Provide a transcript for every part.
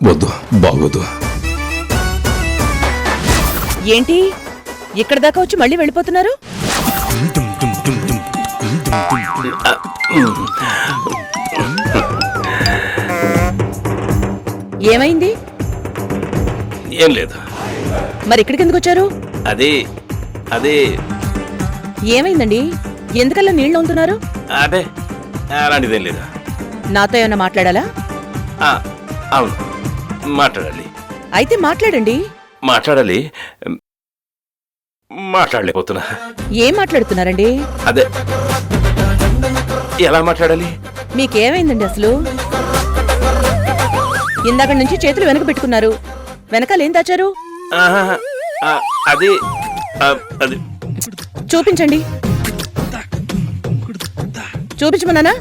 వద్దు, బాగోదు. ఏంటి ఇక్కడ దాకా వచ్చి మళ్ళీ వెళ్ళిపోతున్నారు? ఏమైంది? ఏం లేదు. మరి ఇక్కడికి ఎందుకు వచ్చారు? అదే అదే ఏమైందండి? ఎందుకల్లా నీళ్ళు ఉంటున్నారు? అదే అలాంటిదేం లేదు. నాతో ఏమైనా మాట్లాడాలా? అవును, మాట్లాడాలి. అయితే మాట్లాడండి. మాట్లాడాలి, మాట్లాడలేకపోతున్నా. ఏం మాట్లాడుతున్నారండి? అదే ఎలా మాట్లాడాలి? మీకేమైందండి అసలు? ఇందాక నుంచి చేతులు వెనక పెట్టుకున్నారు. వెనకాలేం దాచారు? అది అది చూపించండి. చూపించమన్నానా?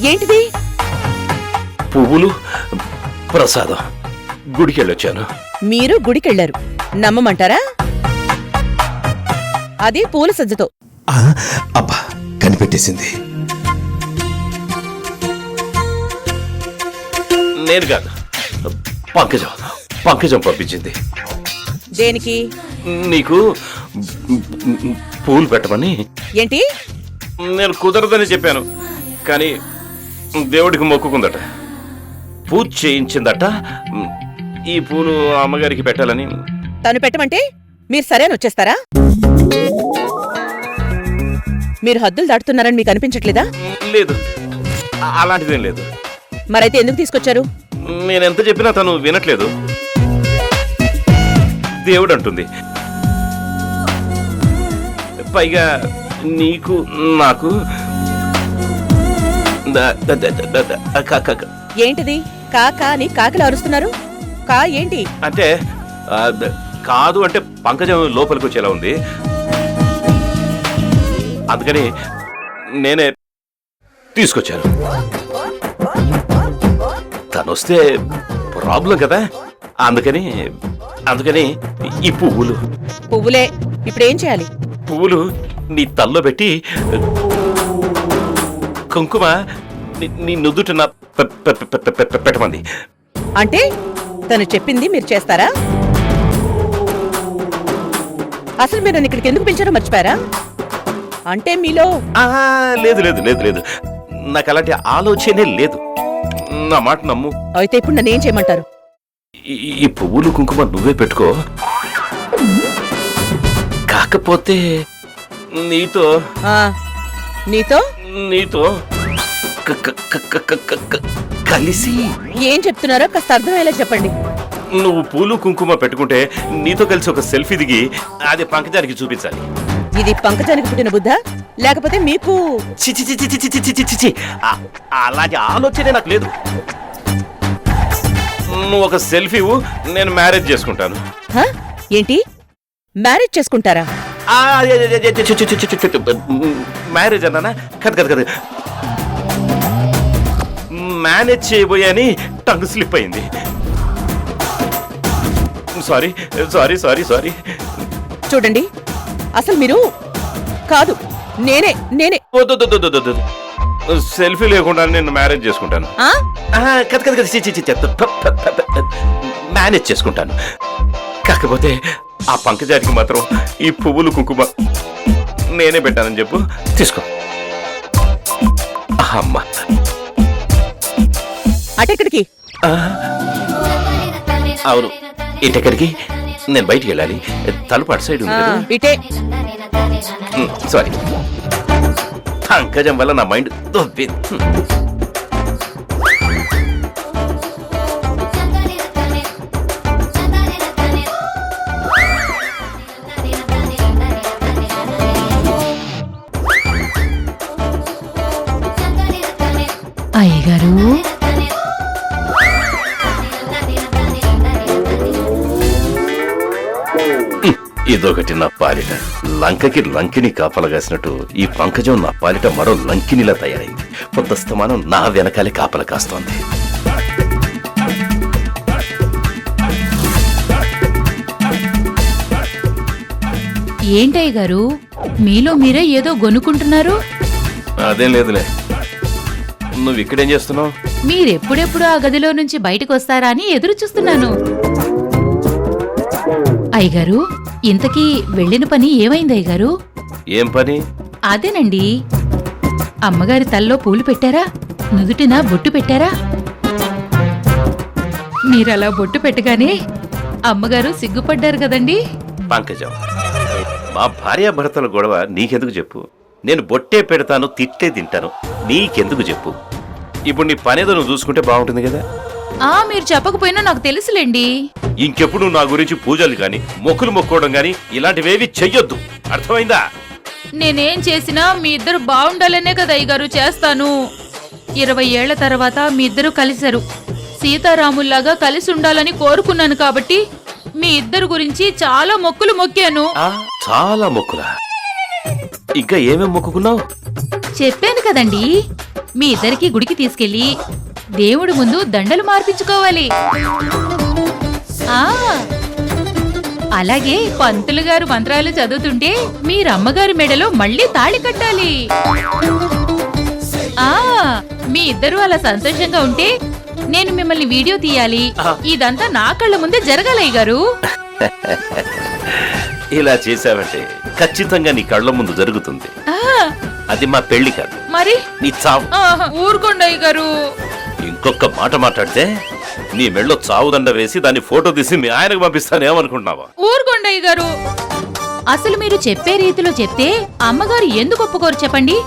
ఏంటిది? పువ్వులు, ప్రసాదం. గుడికెళ్ళొచ్చాను. మీరు గుడికెళ్లారు, నమ్మమంటారా? అది పూల సజ్జతో. అబ్బా, కనిపెట్టేసింది. నేను కాదు, పంకజం పంకజం పంపించింది. దేనికి? నీకు పూలు పెట్టమని. ఏంటి? నేను కుదరదని చెప్పాను, కానీ దేవుడికి మొక్కుకుందట, పూజ చేయించిందట. ఈ పూలు అమ్మగారికి పెట్టాలని. తను పెట్టమంటే మీరు సరేని వచ్చేస్తారా? మీరు హద్దులు దాటుతున్నారని మీకు అనిపించట్లేదా? లేదు, అలాంటిదేం లేదు. మరైతే ఎందుకు తీసుకొచ్చారు? నేనెంత చెప్పినా తను వినట్లేదు. దేవుడు అంటుంది. పైగా నీకు నాకు ఏంటిది? కాకా అని కాకిలా అరుస్తున్నారు. కా ఏంటి అంటే? కాదు అంటే పంకజం లోపలికి వచ్చేలా ఉంది, అందుకని నేనే తీసుకొచ్చాను. తను వస్తే ప్రాబ్లం కదా, అందుకని అందుకని ఈ పువ్వులు. పువ్వులే. ఇప్పుడేం చేయాలి? పువ్వులు నీ తల్లో పెట్టి కుంకుమ నీ నుదుటిన పెట్టమంది. అంటే తను చెప్పింది మీరు చేస్తారా? అసలు మీరు నన్ను ఇక్కడికి ఎందుకు పిలిచారో మర్చిపోయారా? అంటే మీలో లేదు లేదు లేదు లేదు, నాకు అలాంటి ఆలోచనే లేదు. నా మాట నమ్ము. అయితే ఇప్పుడు నన్ను ఏం చేయమంటారు? ఈ పువ్వులు కుంకుమ నువ్వే పెట్టుకో. కాకపోతే నీతో నీతో నీతో కలిసి. ఏం చెప్తున్నారో కాస్త అర్థమయ్యేలా చెప్పండి. నువ్వు పూలు కుంకుమ పెట్టుకుంటే నీతో కలిసి ఒక సెల్ఫీ దిగి అది పంకజానికి చూపించాలి. ఇది పంకజానికి పుట్టిన బుద్ధా, లేకపోతే మీకు? అలాంటి ఆలోచనే నాకు లేదు. నువ్వు ఒక సెల్ఫీ, నేను మ్యారేజ్ చేసుకుంటాను. ఏంటి? మ్యారేజ్ చేసుకుంటారా? మ్యారేజ్ అన్నానా? కద కద కద, మేనేజ్ చేయబోయని టంగ్ స్లిప్ అయింది. Sorry sorry sorry sorry. చూడండి, అసలు మీరు కాదు, నేనే నేనే సెల్ఫీ లేకుండా నేను మ్యారేజ్ చేసుకుంటాను. మేనేజ్ చేసుకుంటాను. కాకపోతే ఆ పంకజానికి మాత్రం ఈ పువ్వులు కుంకుమ నేనే పెట్టానని చెప్పు. తీసుకో. అమ్మ అటెక్కడికి? అవును, ఇటెక్కడికి? నేను బయటికి వెళ్ళాలి. తలుపు అటు సైడ్ ఉంది కదా. ఇటే. సారీ, పంకజం వల్ల నా మైండ్ దొబ్బింది. అయ్యగారు, ఇదొకటి నా పాలిట. లంకకి లంకిని కాపలగాసినట్టు ఈ పంకజం నా పాలిట మరో లంకినిలా తయారైంది. పొద్దస్తమానం నా వెనకాలే కాపల కాస్తోంది. ఏంటయ్య గారు మీలో మీరే ఏదో గొనుక్కుంటున్నారు? అదేం లేదులే. నువ్వు ఇక్కడేం చేస్తున్నావు? మీరెప్పుడెప్పుడు ఆ గదిలో నుంచి బయటకు వస్తారా అని ఎదురు చూస్తున్నాను. అయ్యగారు, ఇంతకీ వెళ్ళిన పని ఏమైంది అయ్యగారు? ఏం పని? అదేనండి, అమ్మగారి తల్లో పూలు పెట్టారా? నుదుటిన బొట్టు పెట్టారా? మీరలా బొట్టు పెట్టగానే అమ్మగారు సిగ్గుపడ్డారు కదండి. పంకజం, మా భార్యాభర్తల గొడవ నీకెందుకు చెప్పు? నేను బొట్టే పెడతాను, తిట్టే తింటాను, నీకెందుకు చెప్పు? ఇప్పుడు నీ పనేదో నువ్వు చూసుకుంటే బాగుంటుంది కదా. మీరు చెప్పకపోయినా నాకు తెలుసులేండి. ఇంకెప్పుడు నా గురించి పూజలు గాని మొక్కులు మొక్కోవడం గాని ఇలాంటివేవి చెయ్యొద్దు, అర్థమైందా? నేనేం చేసినా మీ ఇద్దరు బాగుండాలనే కదా అయ్యగారు చేస్తాను. 20 ఏళ్ల తర్వాత మీ ఇద్దరు కలిశారు. సీతారాముల్లాగా కలిసి ఉండాలని కోరుకున్నాను కాబట్టి మీ ఇద్దరు గురించి చాలా మొక్కులు మొక్కాను. చాలా మొక్కులా? ఇంకా ఏమేం మొక్కుకున్నావు? చెప్పాను కదండి, మీ ఇద్దరికి గుడికి తీసుకెళ్లి దేవుడి ముందు దండలు మార్పించుకోవాలి. అలాగే పంతులు గారు మంత్రాలు చదువుతుంటే మీరమ్మగారి మెడలో మళ్ళీ తాళి కట్టాలి. మీ ఇద్దరు అలా సంతోషంగా ఉంటే నేను మిమ్మల్ని వీడియో తీయాలి. ఇదంతా నా కళ్ళ ముందే జరగాలయ్య గారు. ఇలా చేసావంటే ఖచ్చితంగా నీ కళ్ళ ముందు జరుగుతుంది. అది మా పెళ్లి కాదు, మరి నీ చావు. ఊరుకోండి అయ్య గారు. ఇంకొక మాట మాట్లాడితే నీ మెళ్ళో చావుదండ వేసి దాన్ని ఫోటో తీసి మీ ఆయనకు పంపిస్తానేమనుకుంటున్నావా? ఊరుకోండి అయ్య గారు. అసలు మీరు చెప్పే రీతిలో చెప్తే అమ్మగారు ఎందుకు ఒప్పుకోరు చెప్పండి?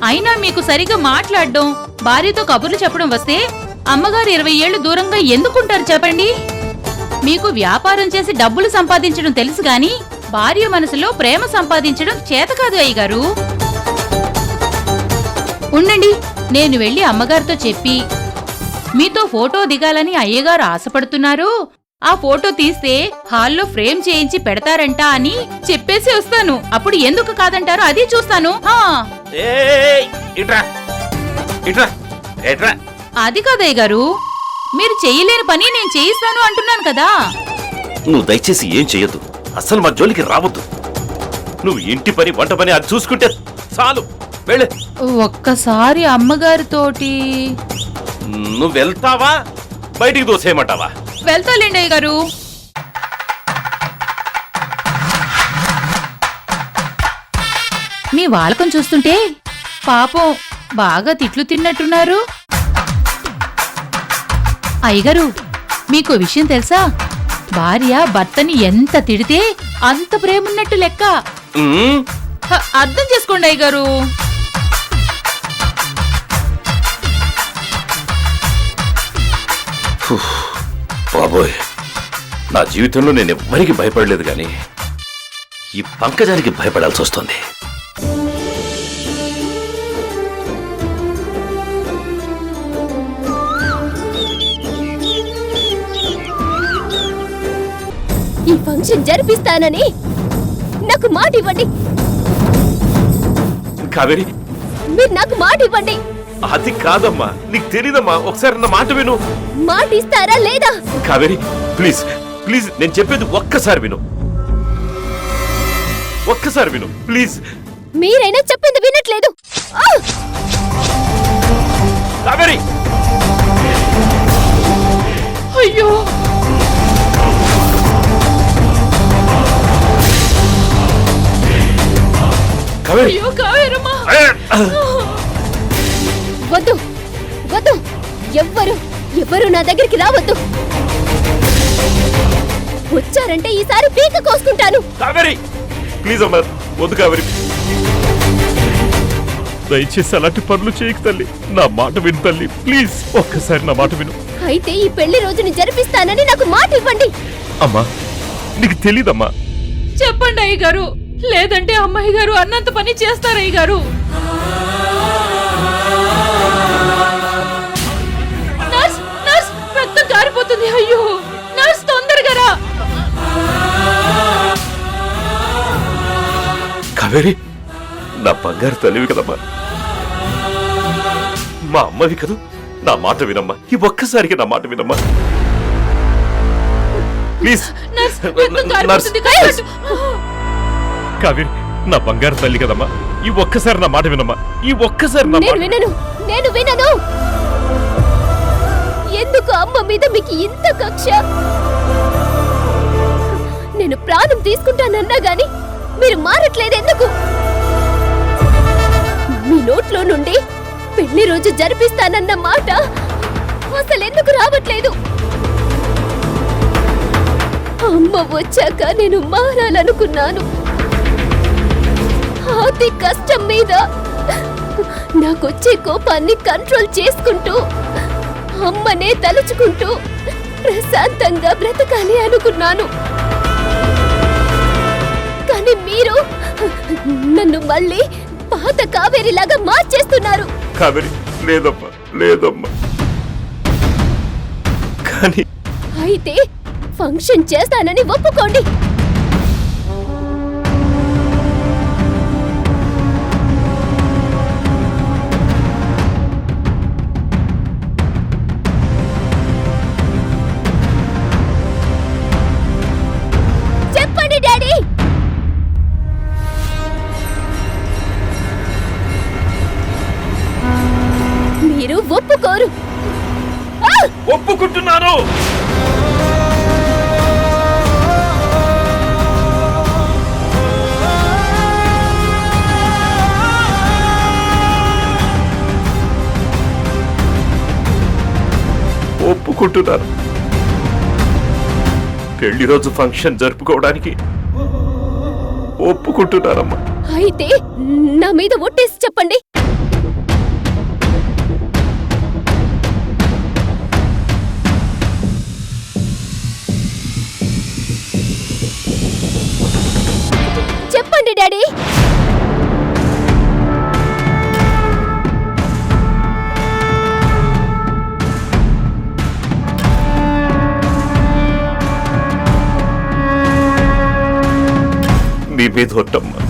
అయినా మీకు సరిగా మాట్లాడడం, భార్యతో కబుర్లు చెప్పడం వస్తే అమ్మగారు 20 ఏళ్లు దూరంగా ఎందుకుంటారు చెప్పండి? మీకు వ్యాపారం చేసి డబ్బులు సంపాదించడం తెలుసు గాని భార్య మనసులో ప్రేమ సంపాదించడం చేత కాదు అయ్యగారు. ఉండండి, నేను వెళ్లి అమ్మగారితో చెప్పి మీతో ఫోటో దిగాలని అయ్యగారు ఆశపడుతున్నారు, ఆ ఫోటో తీస్తే హాల్లో ఫ్రేమ్ చేయించి పెడతారంట అని చెప్పేసి వస్తాను. అప్పుడు ఎందుకు కాదంటారు అది చూస్తాను. అది కాదయ్య గారు, మీరు చెయ్యలేని పని నేను చేయిస్తాను అంటున్నాను కదా. నువ్వు దయచేసి ఏం చెయ్యొద్దు, అసలు మా జోలికి రావద్దు. నువ్వు ఇంటి పని వంట పని అది చూసుకుంటే చాలు. వెళ్ళే. ఒక్కసారి అమ్మగారితోటి. నువ్వు వెళ్తావా బయటికి దోసేయమంటావా? వెళ్తాలేండి అయ్య గారు. మీ వాలకం చూస్తుంటే పాపం బాగా తిట్లు తిన్నట్టున్నారు. అయ్యగారు, మీకు విషయం తెలుసా? భార్య భర్తని ఎంత తిడితే అంత ప్రేమున్నట్టు లెక్క. అర్థం చేసుకోండి అయ్యగారు. బాబోయ్, నా జీవితంలో నేను ఎవ్వరికి భయపడలేదు కానీ ఈ పంకజానికి భయపడాల్సి వస్తుంది. ఈ ఫంక్షన్ జరిపిస్తానని నాకు మాట ఇవ్వండి. కావేరి, మీరు నాకు మాట ఇవ్వండి. అది కాదమ్మా, నీకు తెలీదమ్మా, ఒకసారి నా మాట విను. మాట ఇస్తారా లేదా? కావేరి, ప్లీజ్ ప్లీజ్, నేను చెప్పేది ఒక్కసారి విను, ఒక్కసారి విను ప్లీజ్. మీరైనా చెప్పింది వినట్లేదు. కావేరి, అయ్యో, కావేరి, అయ్యో కావేరమ్మా. వద్దు వద్దు, ఎవ్వరు నా దగ్గరికి రావద్దు. వచ్చారంటే ఈసారి పీక కోసుకుంటాను. కావేరి ప్లీజ్ అమ్మా, వద్దు కావేరి, దయచేసి అలాంటి పనులు చేయకు తల్లి. నా మాట విను తల్లి, ప్లీజ్ ఒక్కసారి నా మాట విను. అయితే ఈ పెళ్లి రోజుని జరిపిస్తానని నాకు మాట ఇవ్వండి. అమ్మా, నీకు తెలీదమ్మా. చెప్పండి అయ్య గారు, లేదంటే అమ్మాయి గారు అన్నంత పని చేస్తారు అయ్య గారు. నర్స్, నర్స్, రక్తం కారిపోతుంది. అయ్యో నర్స్, తొందరగా రా. కావేరి, నా బంగారు తల్లివి కదమ్మా, మా అమ్మవి కదూ, నా మాట వినమ్మా, ఈ ఒక్కసారికి నా మాట వినమ్మా ప్లీజ్. నర్స్, రక్తం కారిపోతుంది. కావేరి నా బంగారు తల్లి కదమ్మా, ఈ ఒక్కసారి నా మాట వినమ్మా, ఈ ఒక్కసారి నా నేను మాట వినను, నేను వినను. ఎందుకు అమ్మ మీద మీకు ఇంత కక్ష? నేను ప్రాణం తీసుకుంటానన్నా గాని మీరు మారట్లేదు ఎందుకు? మీ నోట్లో నుండి పెళ్లి రోజు జరిపిస్తానన్న మాట అసలు ఎందుకు రావట్లేదు? అమ్మ వచ్చాక నేను మారాలనుకున్నాను. అతి కష్టం మీద నాకొచ్చే కోపాన్ని కంట్రోల్ చేసుకుంటూ అమ్మనే తలుచుకుంటూ ప్రశాంతంగా బ్రతకాలి అనుకున్నాను. కానీ మీరు నన్ను మళ్ళీ పాత కావేరిలాగా మార్చేస్తున్నారు. కావేరి లేదమ్మా, లేదమ్మా. కానీ అయితే ఫంక్షన్ చేస్తానని ఒప్పుకోండి. చెప్పండి డాడీ. మీరు ఒప్పుకోరు. ఒప్పుకుంటున్నాను. ఒప్పుకుంటున్నాను. పెళ్లి రోజు ఫంక్షన్ జరుపుకోవడానికి ఒప్పుకుంటున్నారమ్మా. అయితే నా మీద ఒట్టేసి చెప్పండి. చెప్పండి డాడీ. నీ మీద ఒట్టమ్మా.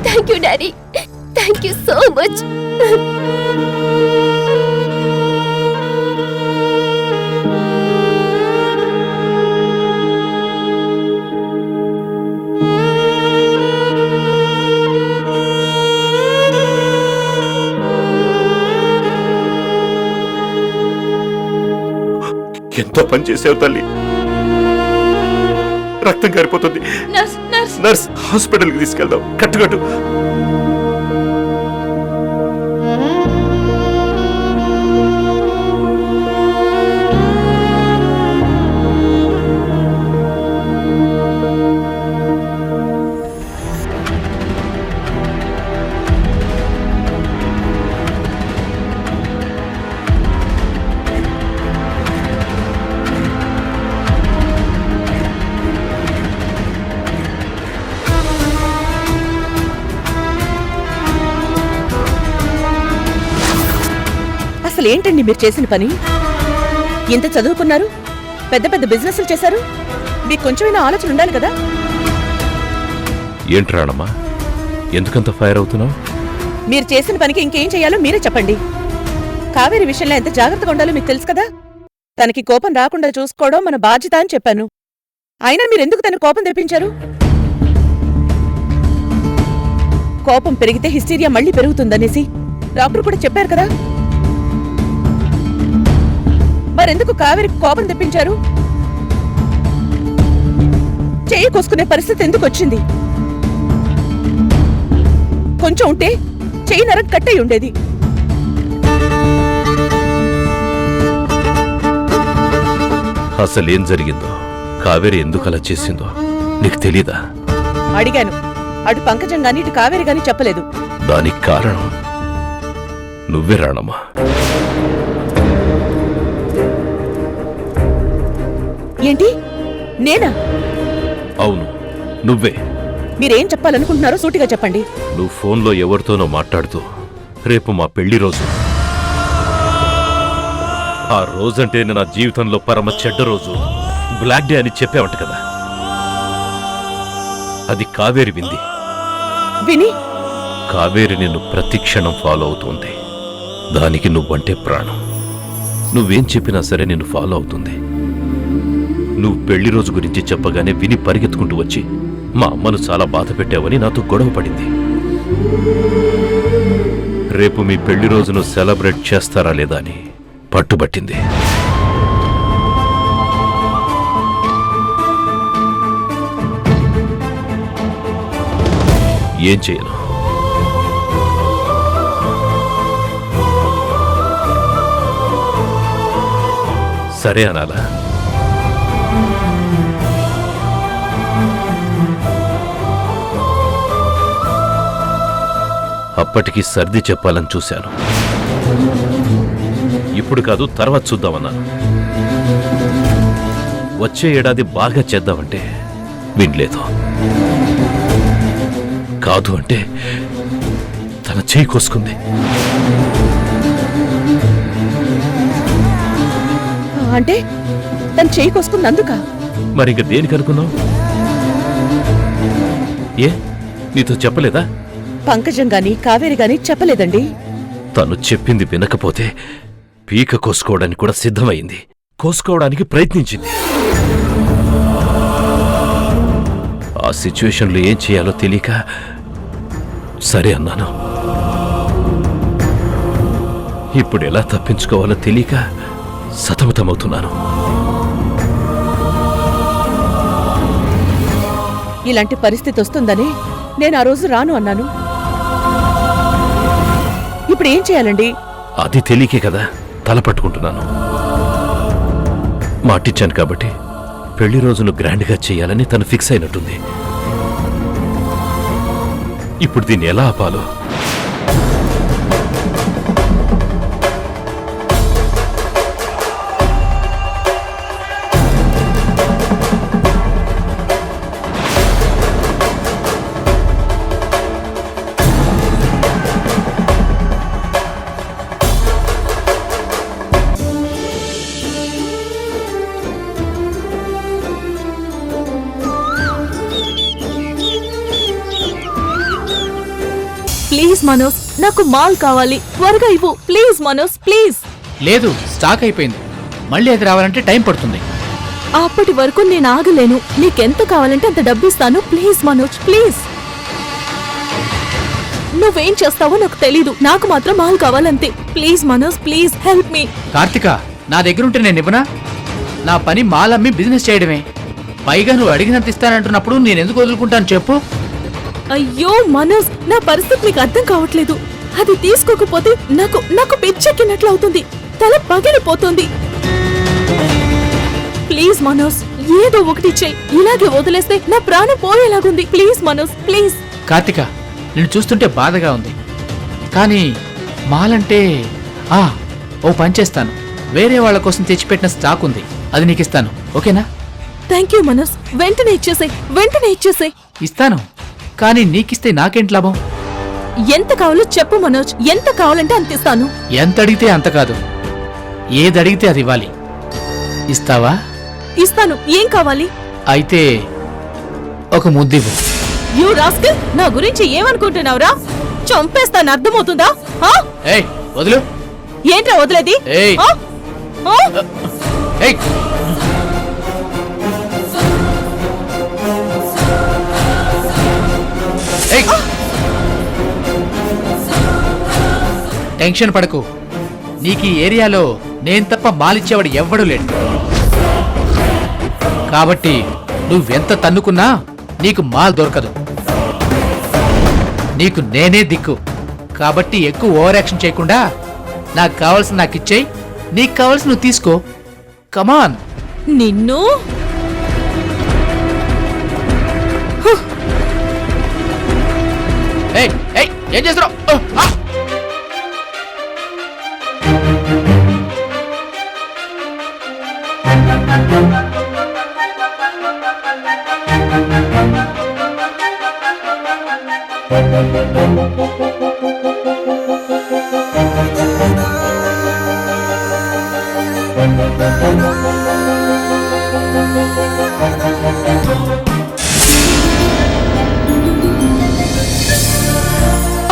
Thank you daddy, thank you so much. ఎంతో పని చేసావు తల్లి. రక్తం కారిపోతుంది. నర్స్ నర్స్ నర్స్, హాస్పిటల్కి తీసుకెళ్దాం. కట్టు. అసలు ఏంటండి మీరు చేసిన పని? ఇంత చదువుకున్నారు, పెద్ద పెద్ద బిజినెస్లు చేశారు, మీకు కొంచెమైనా ఆలోచన ఉండాలి కదా. ఏంట్రాణమ్మా, ఎందుకంత ఫైర్ అవుతున్నావు? మీరు చేసిన పనికి ఇంకేం చేయాలో మీరే చెప్పండి. కావేరి విషయంలో ఎంత జాగ్రత్తగా ఉండాలో మీకు తెలుసు కదా. తనకి కోపం రాకుండా చూసుకోవడం మన బాధ్యత అని చెప్పాను. అయినా మీరెందుకు తన కోపం తెప్పించారు? కోపం పెరిగితే హిస్టీరియా మళ్ళీ పెరుగుతుందనేసి డాక్టర్ కూడా చెప్పారు కదా. మరెందుకు కావేరికి కోపం తెప్పించారు? చెయ్యి కోసుకునే పరిస్థితి ఎందుకు వచ్చింది? కొంచెం ఉంటే చెయ్యి నరకు కట్టయి ఉండేది. అసలేం జరిగిందో, కావేరి ఎందుకు అలా చేసిందో నీకు తెలీదా? అడిగాను. అటు పంకజం గాని ఇటు కావేరి గాని చెప్పలేదు. దానికి కారణం నువ్వే రాణమ్మా. ఏంటి? నేనా? అవును, నువ్వే. మీరేం చెప్పాలనుకుంటున్నారో సూటిగా చెప్పండి. నువ్వు ఫోన్లో ఎవరితోనో మాట్లాడుతూ రేపు మా పెళ్లి రోజు, ఆ రోజంటే నా జీవితంలో పరమ చెడ్డ రోజు, బ్లాక్ డే అని చెప్పావంట కదా. అది కావేరి వింది. విని కావేరి నిన్ను ప్రతి క్షణం ఫాలో అవుతోంది. దానికి నువ్వంటే ప్రాణం. నువ్వేం చెప్పినా సరే నిన్ను ఫాలో అవుతుంది. నువ్వు పెళ్లి రోజు గురించి చెప్పగానే విని పరిగెత్తుకుంటూ వచ్చి మా అమ్మను చాలా బాధ పెట్టావని నాతో గొడవ పడింది. రేపు మీ పెళ్లి రోజును సెలబ్రేట్ చేస్తారా లేదా అని పట్టుబట్టింది. ఏం చేయను? సరే అనాలా? అప్పటికి సర్ది చెప్పాలని చూశాను. ఇప్పుడు కాదు, తర్వాత చూద్దామన్నాను. వచ్చే ఏడాది బాగా చేద్దామంటే వినలేదు. కాదు అంటే తన చేయి కోసుకుంది. అంటే తను చేయి కోసుకున్నందుక? మరింక దేనికి అనుకున్నావు? ఏ నీతో చెప్పలేదా? పంకజం గాని కావేరి గాని చెప్పలేదండి. తను చెప్పింది వినకపోతే పీక కోసుకోవడానికి కూడా సిద్ధమైంది. కోసుకోవడానికి ప్రయత్నించింది. ఆ సిచ్యువేషన్లో ఏం చేయాలో తెలియక సరే అన్నాను. ఇప్పుడు ఎలా తప్పించుకోవాలో తెలియక సతమతమవుతున్నాను. ఇలాంటి పరిస్థితి వస్తుందని నేను ఆ రోజు రాను అన్నాను. ఇప్పుడు ఏం చేయాలండి? అది తెలియకే కదా తల పట్టుకుంటున్నాను. మాటిచ్చాను కాబట్టి పెళ్లి రోజును గ్రాండ్గా చేయాలని తను ఫిక్స్ అయినట్టుంది. ఇప్పుడు దీన్ని ఎలా ఆపాలో? ప్లీజ్ మనోజ్, నాకు మాల్ కావాలి, త్వరగా ఇవ్వు ప్లీజ్ మనోజ్, ప్లీజ్. లేదు, స్టాక్ అయిపోయింది. మళ్ళీ అది రావాలంటే టైం పడుతుంది. అప్పటి వరకు నేను ఆగలేను. నీకెంత కావాలంటే అంత డబ్బు ఇస్తాను. Please Manoj, please. నువ్వేం చేస్తావో నాకు తెలీదు, నాకు మాత్రం మాల్ కావాలంతే. Please Manoj, please help me. Karthika, నా దగ్గరుంటే నేను ఇవ్వనా? నా పని మాల్ అమ్మి బిజినెస్ చేయడమే. పైగా నువ్వు అడిగినంత ఇస్తానంటున్నప్పుడు నేను ఎందుకు వదులుకుంటాను చెప్పు? అయ్యో మనోజ్, నా పరిస్థితి నీకు అర్థం కావట్లేదు. అది తీసుకోకపోతే నాకు నాకు పిచ్చెక్కినట్లు అవుతుంది, తల పగిలిపోతుంది. ప్లీజ్ మనోజ్, ఏదో ఒకటి చెయ్యి. ఇలాగే వదిలేస్తే నా ప్రాణం పోయేలాగుంది. Please Manoj, please. కార్తిక, నేను చూస్తుంటే బాధగా ఉంది. కానీ మాలంటే ఓ పని చేస్తాను. వేరే వాళ్ళ కోసం తెచ్చిపెట్టిన స్టాక్ ఉంది, అది నీకు ఇస్తాను. ఓకేనా? Thank you Manoj. వెంటనే ఇచ్చేసాయి, వెంటనే ఇచ్చేసాయి. ఇస్తాను, కానీ నీకిస్తే నాకేంటి లాభం? ఎంత కావాలో చెప్పు మనోజ్, ఎంత కావాలంటే అంత ఇస్తాను. ఎంత అడిగితే అంత కాదు, ఏది అడిగితే అది ఇవ్వాలి. ఇస్తావా? ఇస్తాను. ఏం కావాలి? అయితే ఒక ముద్దివ్వు. యూ రాస్కల్, నా గురించి ఏమనుకుంటున్నావురా? చంపేస్తాను, అర్థమవుతుందా? ఏయ్ వదులు. ఏంట్రా వదిలేది? ఏయ్. ఆ? ఆ? ఏయ్. ఏయ్. టెన్షన్ పడకు, నీకు ఈ ఏరియాలో నేను తప్ప మాలిచ్చేవాడు ఎవ్వడూ లేడు. కాబట్టి నువ్వెంత తన్నుకున్నా నీకు మాల్ దొరకదు. నీకు నేనే దిక్కు. కాబట్టి ఎక్కువ ఓవర్ యాక్షన్ చేయకుండా నాకు కావాల్సిన నాకు ఇచ్చేయి, నీకు కావాల్సిన నువ్వు తీసుకో. కమాన్. నిన్ను ఏయ్ ఏయ్, ఏం చేస్తున్నావు?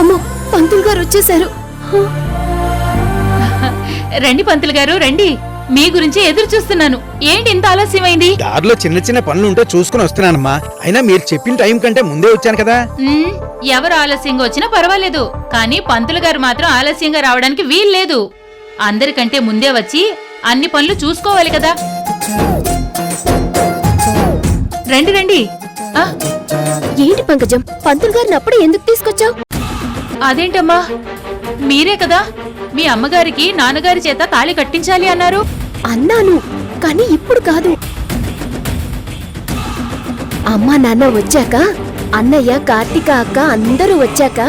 అమ్మో, పంతులు గారు వచ్చేశారు. రండి పంతులు గారు రండి. మీ గురించి ఎదురు చూస్తున్నాను. ఏంటి ఇంత ఆలస్యమైంది? దారిలో చిన్న చిన్న పనులు ఉంటే చూసుకుని వస్తున్నానమ్మా. అయినా మీరు చెప్పిన టైం కంటే ముందే వచ్చాను కదా. ఎవరు ఆలస్యంగా వచ్చినా పర్వాలేదు, కానీ పంతులు గారు మాత్రం ఆలస్యంగా రావడానికి వీల్లేదు. అందరికంటే ముందే వచ్చి అన్ని పనులు చూసుకోవాలి కదా. రండి రండి. ఏంటి పంకజం, పంతులు గారిని అప్పుడే ఎందుకు తీసుకొచ్చావు? అదేంటమ్మా, మీరే కదా మీ అమ్మగారికి నాన్నగారి చేత తాళి కట్టించాలి అన్నారు. అన్నాను, కానీ ఇప్పుడు కాదు. అమ్మా నాన్న వచ్చాక, అన్నయ్య కార్తీక అక్క అందరూ వచ్చాక,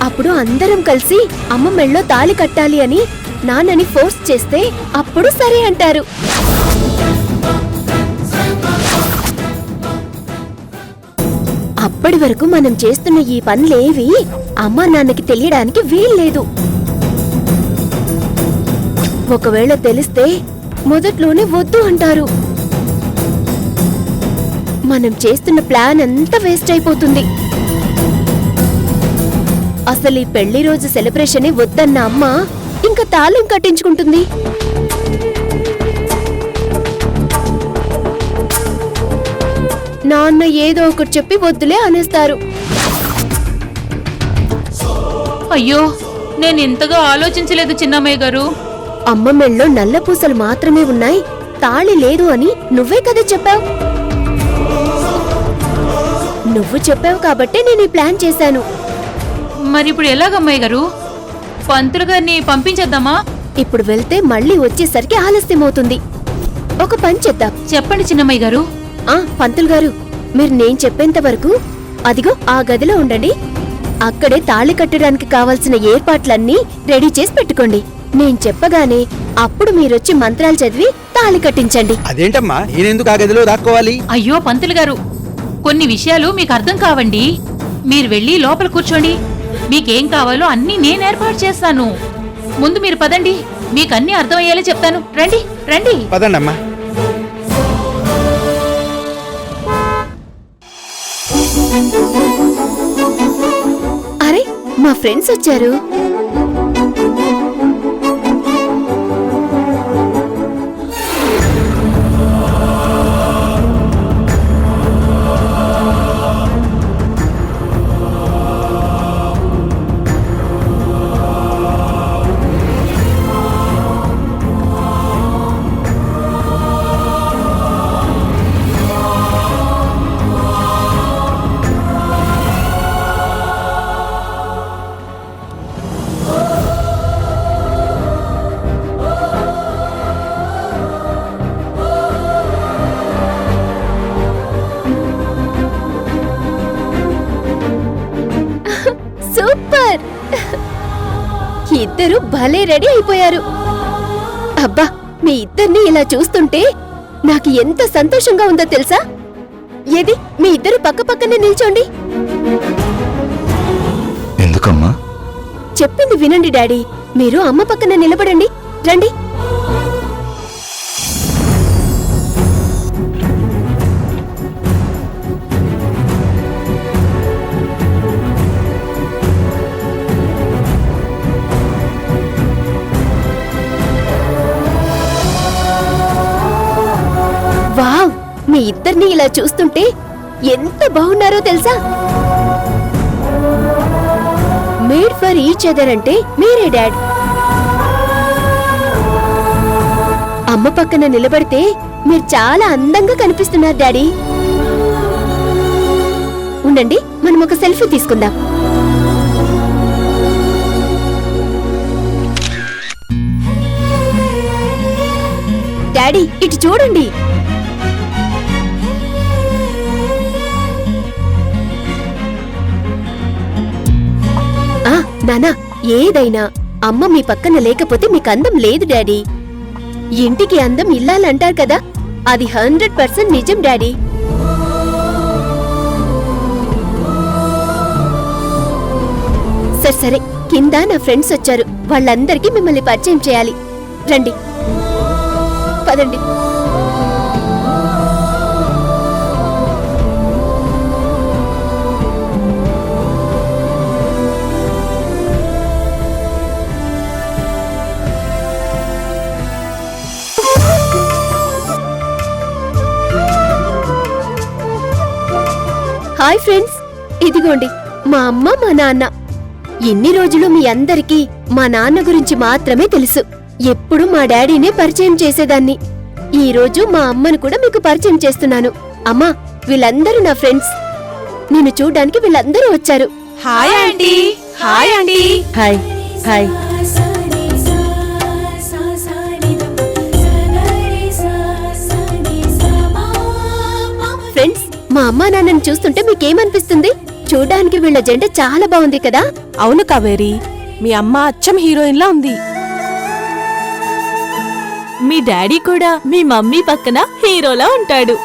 అప్పుడు అందరం కలిసి అమ్మ మెళ్ళో తాళి కట్టాలి అని నాన్నని ఫోర్స్ చేస్తే అప్పుడు సరే అంటారు. అప్పటి వరకు మనం చేస్తున్న ఈ పనులేవి అమ్మా నాన్నకి తెలియడానికి వీల్లేదు. ఒకవేళ తెలిస్తే మొదట్లోనే వద్దు అంటారు. మనం చేస్తున్న ప్లాన్ అంతా వేస్ట్ అయిపోతుంది. అసలు ఈ పెళ్లి రోజు సెలబ్రేషన్ వద్దన్న అమ్మ ఇంకా తాళం కట్టించుకుంటుంది. నాన్న ఏదో ఒకటి చెప్పి వద్దులే అనేస్తారు. అయ్యో, నేను ఇంతగా ఆలోచించలేదు చిన్నమ్మయ్య గారు. అమ్మ మెళ్ళో నల్ల పూసలు మాత్రమే ఉన్నాయి, తాళి లేదు అని నువ్వే కదా చెప్పావు. నువ్వు చెప్పావు కాబట్టే నేను ఈ ప్లాన్ చేశాను. మరి ఇప్పుడు ఎలాగమ్మాయి గారు? పంతులు గారిని పంపించేద్దామా? ఇప్పుడు వెళ్తే మళ్ళీ వచ్చేసరికి ఆలస్యమవుతుంది. ఒక పని చేద్దాం. చెప్పండి చిన్నమ్మయ్య గారు. పంతులు గారు, మీరు నేను చెప్పేంత వరకు అదిగో ఆ గదిలో ఉండండి. అక్కడే తాళి కట్టడానికి కావలసిన ఏర్పాట్లన్నీ రెడీ చేసి పెట్టుకోండి. నేను చెప్పగానే అప్పుడు మీరొచ్చి మంత్రాలు చదివి తాళి కట్టించండి. అదేంటమ్మా, నేనెందుకు ఆ గదిలో దాక్కోవాలి? అయ్యో పంతులు గారు, కొన్ని విషయాలు మీకు అర్థం కావండి. మీరు వెళ్ళి లోపల కూర్చోండి. మీకేం కావాలో అన్నీ నేను ఏర్పాటు చేస్తాను. ముందు మీరు పదండి, మీకన్నీ అర్థమయ్యేలా చెప్తాను. రండి రండి. పదండమ్మా. అరే, మా ఫ్రెండ్స్ వచ్చారు. సూపర్, ఇద్దరు భలే రెడీ అయిపోయారు. అబ్బా, మీ ఇద్దరిని ఇలా చూస్తుంటే నాకు ఎంత సంతోషంగా ఉందో తెలుసా? ఏది, మీ ఇద్దరు పక్క పక్కనే నిల్చోండి. ఎందుకమ్మా? చెప్పింది వినండి డాడీ. మీరు అమ్మ పక్కన నిలబడండి. రండి. వావ్, మీ ఇద్దరిని ఇలా చూస్తుంటే ఎంత బాగున్నారో తెలుసా? మేడ్ ఫర్ ఈచ్ అదర్ అంటే మీరే డాడ్. అమ్మ పక్కన నిలబడితే మీరు చాలా అందంగా కనిపిస్తున్నారు డాడీ. ఉండండి, మనం ఒక సెల్ఫీ తీసుకుందాం. డాడీ, ఇటు చూడండి. నానా, ఏదైనా అమ్మ మీ పక్కన లేకపోతే మీకు అందం లేదు డాడీ. ఇంటికి అందం ఇల్లాలంటారు కదా, అది 100% నిజం డాడీ. సరే సరే, కింద నా ఫ్రెండ్స్ వచ్చారు. వాళ్ళందరికీ మిమ్మల్ని పరిచయం చేయాలి. రండి, పదండి. హాయ్ ఫ్రెండ్స్, ఇదిగోండి మా అమ్మ మా నాన్న. ఎన్ని రోజులు మీ అందరికీ మా నాన్న గురించి మాత్రమే తెలుసు. ఎప్పుడు మా డాడీనే పరిచయం చేసేదాన్ని. ఈ రోజు మా అమ్మను కూడా మీకు పరిచయం చేస్తున్నాను. అమ్మా, వీళ్ళందరూ నా ఫ్రెండ్స్. నిన్ను చూడ్డానికి వీళ్ళందరూ వచ్చారు. Hi aunty. Hi aunty. Hi hi. Friends, మా అమ్మా నాన్నని చూస్తుంటే మీకేమనిపిస్తుంది? చూడ్డానికి వీళ్ళ జంట చాలా బాగుంది కదా? అవును కావేరి, మీ అమ్మ అచ్చం హీరోయిన్లా ఉంది. మీ డాడీ కూడా మీ మమ్మీ పక్కన హీరోలా ఉంటాడు.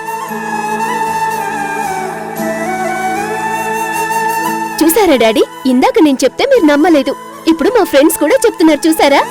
చూసారా డాడీ, ఇందాక నేను చెప్తే మీరు నమ్మలేదు. ఇప్పుడు మా ఫ్రెండ్స్ కూడా చెప్తున్నారు, చూసారా?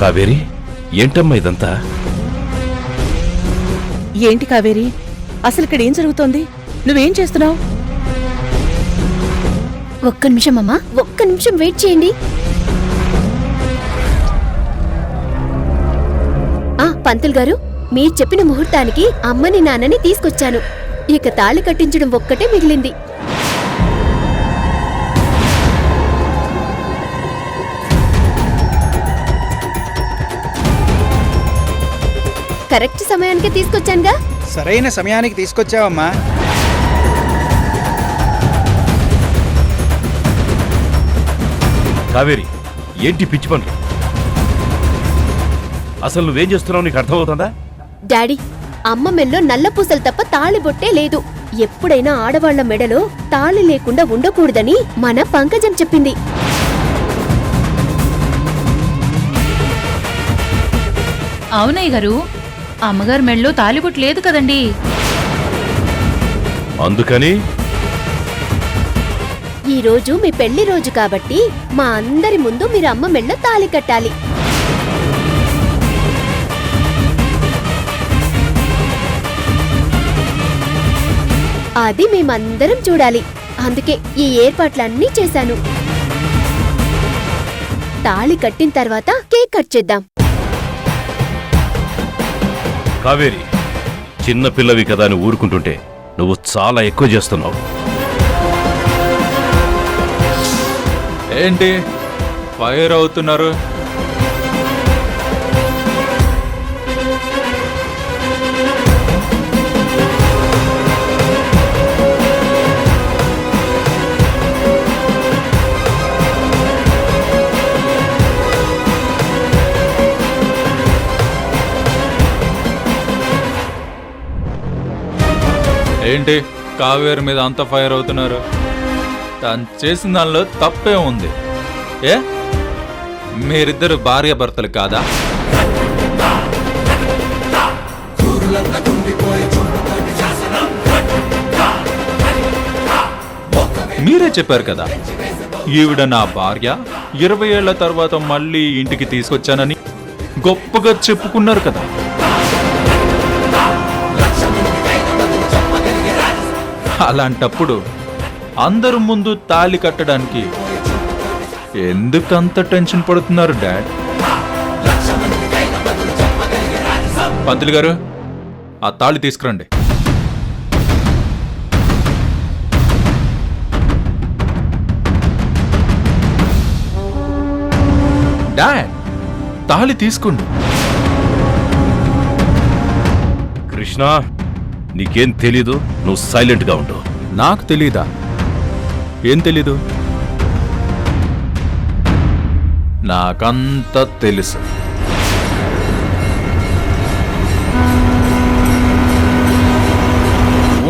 కావేరి, ఏంటమ్మా ఇదంతా? ఏంటి కావేరి, అసలు ఇక్కడ ఏం జరుగుతోంది? నువ్వేం చేస్తున్నావు? ఒక్క నిమిషం అమ్మా, ఒక్క నిమిషం వెయిట్ చేయండి. పంతులు గారు, మీరు చెప్పిన ముహూర్తానికి అమ్మని నాన్నని తీసుకొచ్చాను. ఇక తాళి కట్టించడం ఒక్కటే మిగిలింది. కరెక్ట్ సమయానికి తీసుకొచ్చానుగా. సరైన సమయానికి తీసుకొచ్చావమ్మా. కావేరి, ఏంటి పిచ్చి పనులు? అసలు నువ్వేం చేస్తున్నావు నీకు అర్థమవుతుందా? డాడీ, అమ్మ మెల్లో నల్ల పూసలు తప్ప తాళి బొట్టే లేదు. ఎప్పుడైనా ఆడవాళ్ల మెడలో తాళి లేకుండా ఉండకూడదని మన పంకజం చెప్పింది. అవునయ్య గారు, అమ్మగారు మెళ్ళో తాలిబొట్టు లేదు కదండి. అందుకని ఈ రోజు మీ పెళ్లి రోజు కాబట్టి మా అందరి ముందు మీరు అమ్మ మెళ్ళో తాళి కట్టాలి. అది మేమందరం చూడాలి. అందుకే ఈ ఏర్పాట్లన్నీ చేశాను. తాళి కట్టిన తర్వాత కేక్ కట్ చేద్దాం. కావేరి, చిన్న పిల్లవి కదా అని ఊరుకుంటుంటే నువ్వు చాలా ఎక్కువ చేస్తున్నావు. ఏంటి ఫైర్ అవుతున్నారు? ఏంటి కావేరి మీద అంత ఫైర్ అవుతున్నారు? తను చేసిన దానిలో తప్పే ఉంది. ఏ మీరిద్దరు భార్య భర్తలు కాదా? మీరే చెప్పారు కదా, ఈవిడ నా భార్య, 20 ఏళ్ల తర్వాత మళ్ళీ ఇంటికి తీసుకొచ్చానని గొప్పగా చెప్పుకున్నారు కదా. అలాంటప్పుడు అందరు ముందు తాళి కట్టడానికి ఎందుకంత టెన్షన్ పడుతున్నారు డాడ్? పంతులు గారు, ఆ తాళి తీసుకురండి. డాడ్, తాళి తీసుకోండి. కృష్ణ, నీకేం తెలీదు, నువ్వు సైలెంట్గా ఉండు. నాకు తెలీదా? ఏం తెలీదు? నాకంత తెలుసు.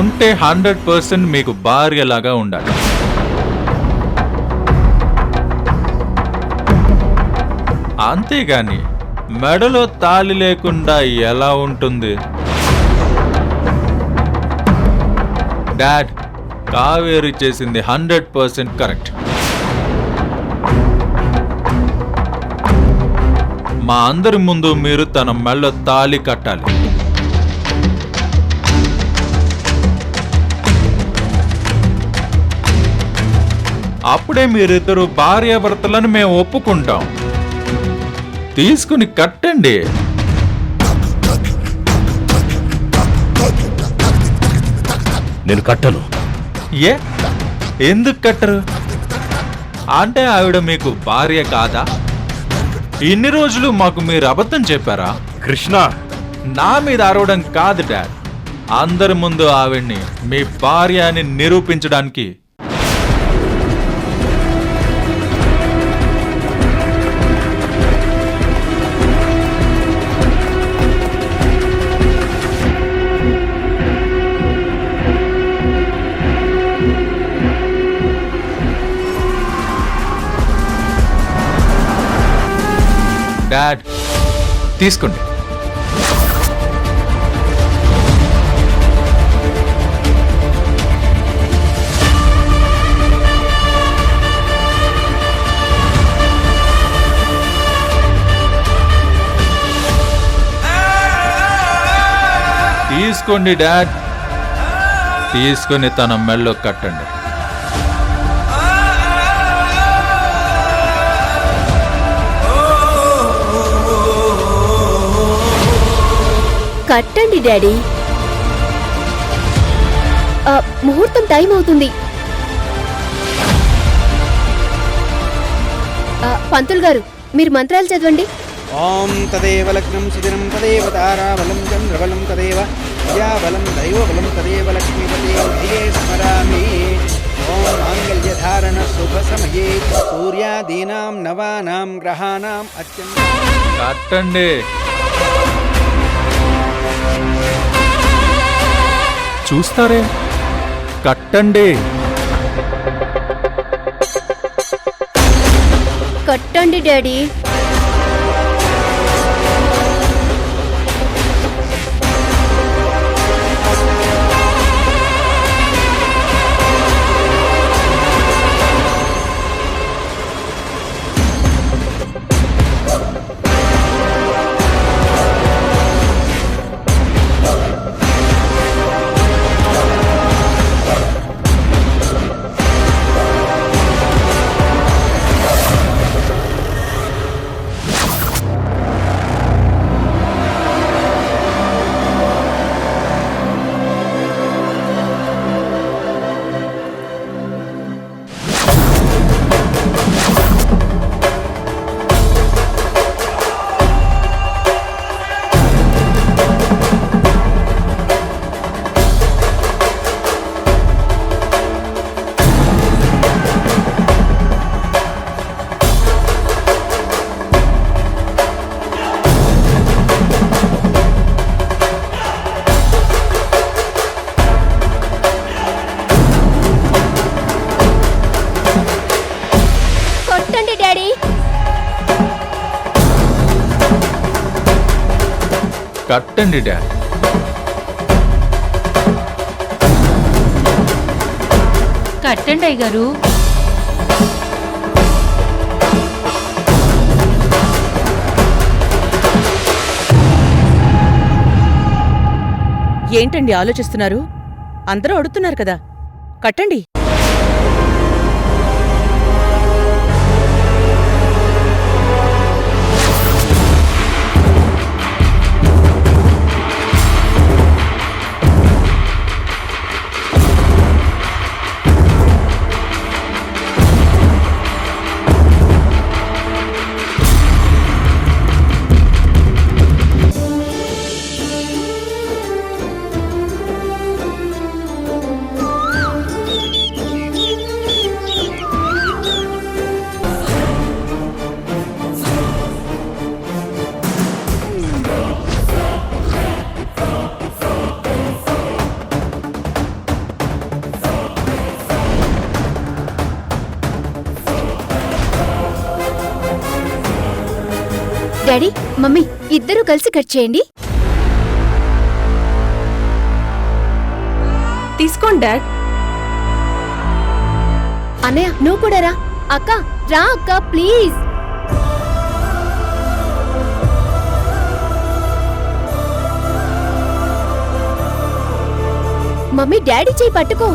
ఉంటే 100% మీకు భార్యలాగా ఉండాలి. అంతేగాని మెడలో తాళి లేకుండా ఎలా ఉంటుంది? డాడ్, కావేరి చేసింది 100% కరెక్ట్. మా అందరి ముందు మీరు తన మెడలో తాళి కట్టాలి. అప్పుడే మీరిద్దరు భార్యాభర్తలను మేము ఒప్పుకుంటాం. తీసుకుని కట్టండి. నేను కట్టను. ఏ, ఎందుకు కట్టరు? అంటే ఆవిడ మీకు భార్య కాదా? ఇన్ని రోజులు మాకు మీరు అబద్ధం చెప్పారా? కృష్ణ, నా మీద అరవడం కాదు డాడ్. అందరి ముందు ఆవిడ్ని మీ భార్య అని నిరూపించడానికి. డాడ్, తీసుకోండి. తీసుకోండి డాడ్, తీసుకొని తన మెళ్ళో కట్టండి. కట్టండి డాడీ. ముహూర్తం టైం అవుతుంది. పంతులు గారు, మీరు మంత్రాలు చదవండి. ఓం తదేవ లగ్నం సుదినం తదేవ తారాబలం చంద్రబలం తదేవ విద్యాబలం దైవబలం తదేవ లక్ష్మీపతే ధియే స్మరామి. ఓం మాంగళ్యధారణ శుభ సమయే సూర్యాదీనాం నవానాం గ్రహాణాం అత్యంత. కట్టండి. చూస్తారే, కట్టండి. కట్టండి డాడీ. కట్టండి డాడ్. కట్టండి అయ్యగారు. ఏంటండి ఆలోచిస్తున్నారు? అందరూ అడుగుతున్నారు కదా, కట్టండి. డాడీ మమ్మీ ఇద్దరూ కలిసి కట్ చేయండి. తీసుకోండి డాడ్. అన్నయ్య నువ్వు కూడా రా. అక్క రా అక్క ప్లీజ్. మమ్మీ డాడీ చేయి పట్టుకో.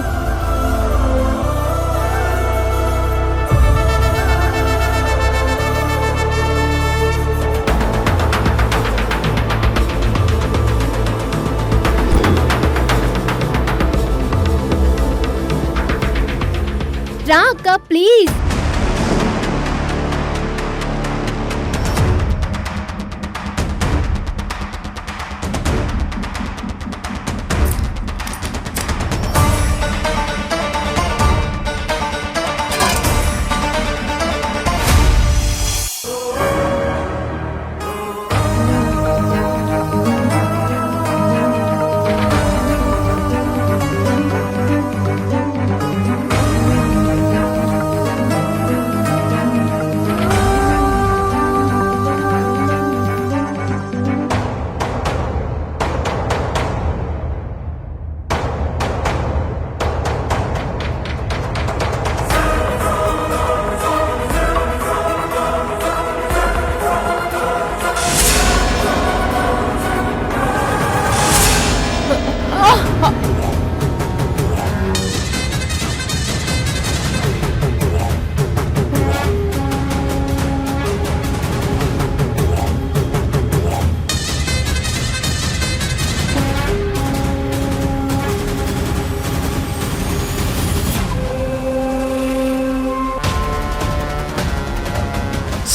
రా అక్క ప్లీజ్.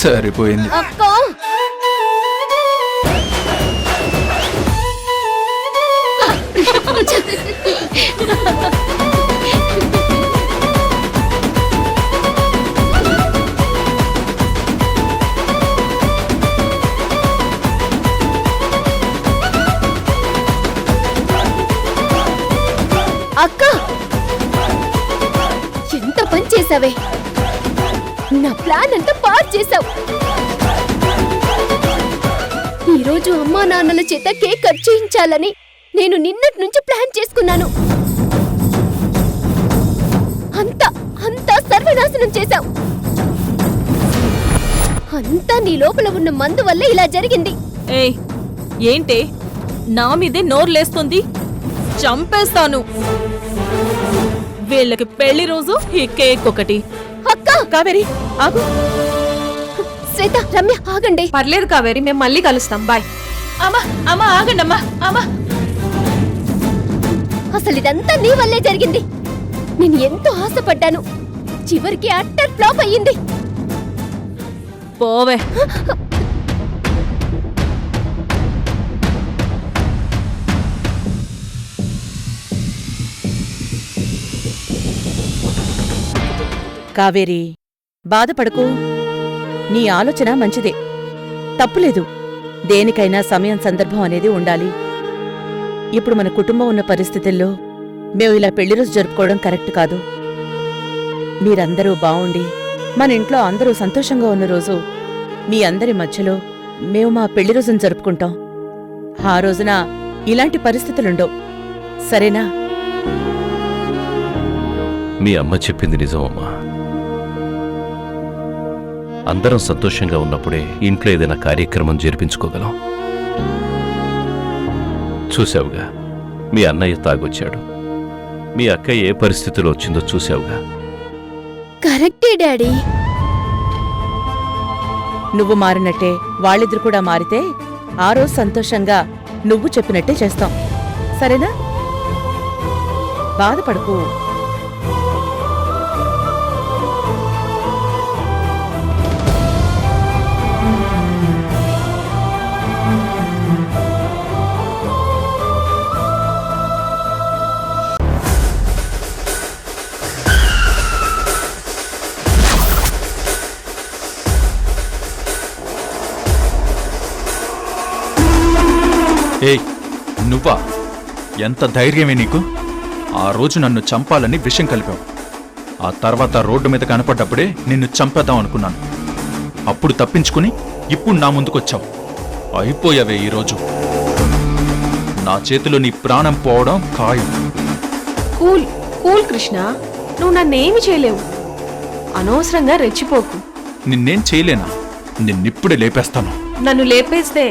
సరిపోయింది. అక్క అక్క ఎంత పని చేసావే. నా ప్లాన్ అంతా పాడు చేసావు. ఈరోజు అమ్మా నాన్నల చేత కేక్ కట్ చేయించాలని నేను నిన్నటి నుంచి ప్లాన్ చేసుకున్నాను. అంతా సర్వనాశనం చేశావు. అంతా నీ లోపల ఉన్న మందు వల్ల ఇలా జరిగింది. ఏయ్ ఏంటే నా మీదే నోర్లేస్తుంది? చంపేస్తాను. వీళ్ళకి పెళ్లి రోజు ఈ కేక్ ఒకటి. అక్క కావేరి ఆగు. శ్వేత రమ్య ఆగండి. పర్లేదు కావేరి, మేము మళ్ళీ కలుస్తాం. బాయ్. అమ్మా అమ్మా ఆగండి అమ్మా. అమ్మా అసలు ఇదంతా నీ వల్లే జరిగింది. నేను ఎంతో ఆశపడ్డాను, చివరికి అట్టర్ ఫ్లాప్ అయ్యింది. పోవే. కావేరి బాధపడకు. నీ ఆలోచన మంచిదే, తప్పులేదు. దేనికైనా సమయం సందర్భం అనేది ఉండాలి. ఇప్పుడు మన కుటుంబం ఉన్న పరిస్థితుల్లో మేము ఇలా పెళ్లి రోజు జరుపుకోవడం కరెక్ట్ కాదు. మీరందరూ బావుండి మన ఇంట్లో అందరూ సంతోషంగా ఉన్న రోజు మీ అందరి మధ్యలో మేము మా పెళ్లి రోజును జరుపుకుంటాం. ఆ రోజున ఇలాంటి పరిస్థితులుండవు, సరేనా? మీ అమ్మ చెప్పింది నిజమమ్మా. అందరం సంతోషంగా ఉన్నప్పుడే ఇంట్లో ఏదైనా కార్యక్రమం జరిపించుకోగలం. చూశావుగా, మీ అన్నయ్య తాగొచ్చాడు. మీ అక్క ఏ పరిస్థితిలో వచ్చిందో చూశావుగా. కరెక్టే డాడీ. నువ్వు మారినట్టే వాళ్ళిద్దరు కూడా మారితే ఆ రోజు సంతోషంగా నువ్వు చెప్పినట్టే చేస్తాం, సరేనా? బాధపడకు. ఏయ్ నువ్వా? ఎంత ధైర్యమే నీకు? ఆ రోజు నన్ను చంపాలని విషం కలిపావు. ఆ తర్వాత రోడ్డు మీద కనపడ్డప్పుడే నిన్ను చంపేద్దాం అనుకున్నాను. అప్పుడు తప్పించుకుని ఇప్పుడు నా ముందుకొచ్చావు. అయిపోయావే ఈరోజు. నా చేతిలో నీ ప్రాణం పోవడం ఖాయం. కూల్ కూల్ కృష్ణ, నువ్వు నన్నేమి చేయలేవు. అనవసరంగా రెచ్చిపోకు. నిన్నేం చేయలేనా? నిన్నిప్పుడే లేపేస్తాను. నన్ను లేపేస్తే